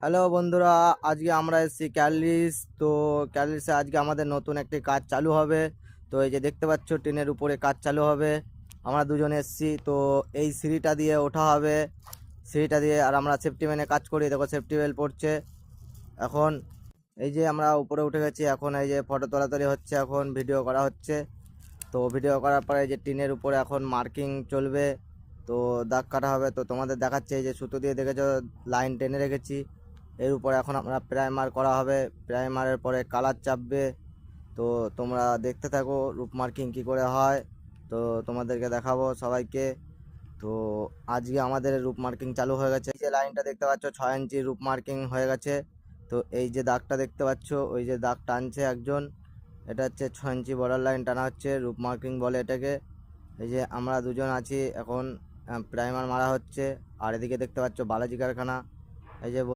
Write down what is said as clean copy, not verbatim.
Hello বন্ধুরা, আজকে আমরা এসেছি ক্যালিস। তো ক্যালিসে আজকে আমাদের নতুন একটি কাজ চালু হবে। তো এই যে দেখতে পাচ্ছ টিনের উপরে কাজ চালু হবে। আমরা দুজন এসেছি। তো এই সিঁড়িটা দিয়ে ওঠা হবে, সিঁড়িটা দিয়ে। আর আমরা সেফটি মেনে কাজ করি, দেখো সেফটি বেল্ট পড়ছে। এখন এই যে আমরা উপরে উঠে গেছি, এখন এই যে ফটো তোলাতুলি হচ্ছে, এখন ভিডিও করা হচ্ছে। তো ভিডিও করার পরে এই যে টিনের উপরে এখন মার্কিং চলবে, তো দাগ কাটা হবে। তো তোমাদের দেখাচ্ছে, এই যে সুতো দিয়ে দেখেছো লাইন টেনে রেখেছি। এর উপরে এখন আমরা প্রাইমার করা হবে, প্রাইমারের পরে কালার চাপবে। তো তোমরা দেখতে থাকো রূপ মার্কিং কী করে হয়, তো তোমাদেরকে দেখাবো সবাইকে। তো আজকে আমাদের রূপ মার্কিং চালু হয়ে গেছে। এই যে লাইনটা দেখতে পাচ্ছ 6 ইঞ্চি রূপ মার্কিং হয়ে গেছে। তো এই যে দাগটা দেখতে পাচ্ছ, ওই যে দাগ টানছে একজন, এটা হচ্ছে 6 ইঞ্চি বর্ডার লাইন টানা হচ্ছে, রূপ মার্কিং বলে এটাকে। এই যে আমরা দুজন আছি এখন, প্রাইমার মারা হচ্ছে। আর এদিকে দেখতে পাচ্ছ বালাজি কারখানা। এই যে